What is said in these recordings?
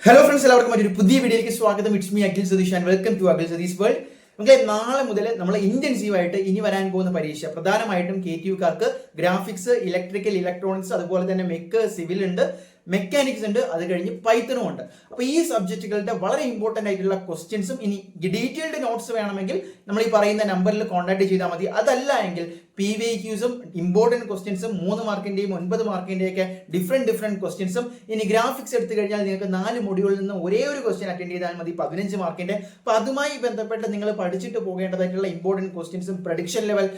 Hello friends, എല്ലാവർക്കും മറ്റൊരു പുതിയ വീഡിയോയിലേക്ക് സ്വാഗതം. It's me Akhil Satish and welcome to Akhil Satish world. നമുക്ക് നാളെ മുതൽ നമ്മൾ ഇന്റൻസീവായിട്ട് ഇനി വരാൻ പോകുന്ന പരീക്ഷ പ്രധാനമായിട്ടും KTUക്കാർക്ക് ഗ്രാഫിക്സ്, ഇലക്ട്രിക്കൽ, ഇലക്ട്രോണിക്സ്, അതുപോലെ തന്നെ മെക്ക്, സിവിൽ ഉണ്ട്, മെക്കാനിക്സ് ഉണ്ട്, അത് കഴിഞ്ഞ് പൈത്തണും ഉണ്ട്. അപ്പോൾ ഈ സബ്ജക്റ്റുകളുടെ വളരെ ഇമ്പോർട്ടൻ്റ് ആയിട്ടുള്ള ക്വസ്റ്റ്യൻസും ഇനി ഡീറ്റെയിൽഡ് നോട്ട്സ് വേണമെങ്കിൽ നമ്മൾ ഈ പറയുന്ന നമ്പറിൽ കോൺടാക്ട് ചെയ്താൽ മതി. അതല്ല എങ്കിൽ PVQസും ഇമ്പോർട്ടൻറ്റ് ക്വസ്റ്റ്യൻസും 3 മാർക്കിൻ്റെയും 9 മാർക്കിൻ്റെയും ഒക്കെ ഡിഫറെൻറ്റ് ക്വസ്റ്റ്യൻസും. ഇനി ഗ്രാഫിക്സ് എടുത്തു കഴിഞ്ഞാൽ നിങ്ങൾക്ക് 4 മൊഡ്യൂളിൽ നിന്ന് ഒരേ ഒരു ക്വസ്റ്റ്യൻ അറ്റൻഡ് ചെയ്താൽ മതി, 15 മാർക്കിൻ്റെ. അപ്പോൾ അതുമായി ബന്ധപ്പെട്ട് നിങ്ങൾ പഠിച്ചിട്ട് പോകേണ്ടതായിട്ടുള്ള ഇമ്പോർട്ടൻറ്റ് ക്വസ്റ്റ്യൻസും പ്രഡിക്ഷൻ ലെവൽ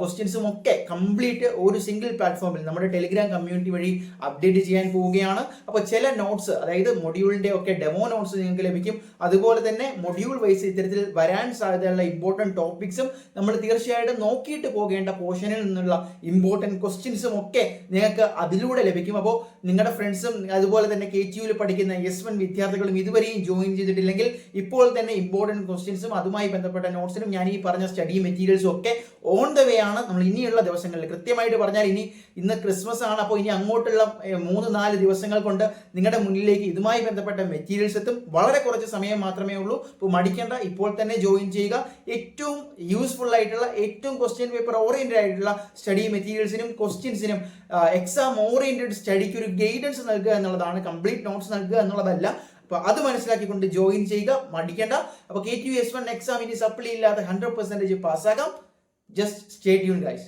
ക്വസ്റ്റ്യൻസും ഒക്കെ കംപ്ലീറ്റ് ഒരു സിംഗിൾ പ്ലാറ്റ്ഫോമിൽ നമ്മുടെ ടെലിഗ്രാം കമ്മ്യൂണിറ്റി വഴി അപ്ഡേറ്റ് ചെയ്യാൻ പോവുകയാണ്. അപ്പോൾ ചില നോട്ട്സ്, അതായത് മൊഡ്യൂളിൻ്റെ ഒക്കെ ഡെമോ നോട്ട്സ് നിങ്ങൾക്ക് ലഭിക്കും. അതുപോലെ തന്നെ മൊഡ്യൂൾ വൈസ് ഇത്തരത്തിൽ വരാൻ സാധ്യതയുള്ള ഇമ്പോർട്ടൻറ്റ് ടോപ്പിക്സും നമ്മൾ തീർച്ചയായിട്ടും നോക്കിയിട്ട് പോകേണ്ട പോർഷനിൽ നിന്നുള്ള ഇമ്പോർട്ടൻറ്റ് ക്വസ്റ്റ്യൻസും ഒക്കെ നിങ്ങൾക്ക് അതിലൂടെ ലഭിക്കും. അപ്പോൾ നിങ്ങളുടെ ഫ്രണ്ട്സും അതുപോലെ തന്നെ KTUവിൽ പഠിക്കുന്ന S1 വിദ്യാർത്ഥികളും ഇതുവരെയും ജോയിൻ ചെയ്തിട്ടില്ലെങ്കിൽ ഇപ്പോൾ തന്നെ ഇമ്പോർട്ടൻറ്റ് ക്വസ്റ്റ്യൻസും അതുമായി ബന്ധപ്പെട്ട നോട്ട്സിനും ഞാൻ ഈ പറഞ്ഞ സ്റ്റഡി മെറ്റീരിയൽസും ഒക്കെ ഓൺ ദ വേ ആണ്. നമ്മൾ ഇനിയുള്ള ദിവസങ്ങളിൽ, കൃത്യമായിട്ട് പറഞ്ഞാൽ ഇന്ന് ക്രിസ്മസ് ആണ്, അപ്പോൾ ഇനി അങ്ങോട്ടുള്ള 3-4 ദിവസങ്ങൾ കൊണ്ട് നിങ്ങളുടെ മുന്നിലേക്ക് ഇതുമായി ബന്ധപ്പെട്ട മെറ്റീരിയൽസ് എത്തും. വളരെ കുറച്ച് സമയം മാത്രമേ ഉള്ളൂ. ഇപ്പോൾ മടിക്കേണ്ട, ഇപ്പോൾ തന്നെ ജോയിൻ ചെയ്യുക. ഏറ്റവും യൂസ്ഫുൾ ആയിട്ടുള്ള, ഏറ്റവും ക്വസ്റ്റ്യൻ പേപ്പർ ഓറിയന്റഡ് ആയിട്ടുള്ള സ്റ്റഡി മെറ്റീരിയൽസിനും ക്വസ്റ്റ്യൻസിനും എക്സാം ഓറിയന്റഡ് സ്റ്റഡിക്ക് ഒരു ഗൈഡൻസ് നൽകുക എന്നുള്ളതാണ്, കംപ്ലീറ്റ് നോട്ട്സ് നൽകുക എന്നുള്ളതല്ല. അപ്പോൾ അത് മനസ്സിലാക്കിക്കൊണ്ട് ജോയിൻ ചെയ്യുക, മടിക്കേണ്ട. അപ്പോൾ KTU S1 എക്സാം ഇനി സപ്ലി ഇല്ലാതെ 100% പാസ്സാകാം. Just stay tune guys.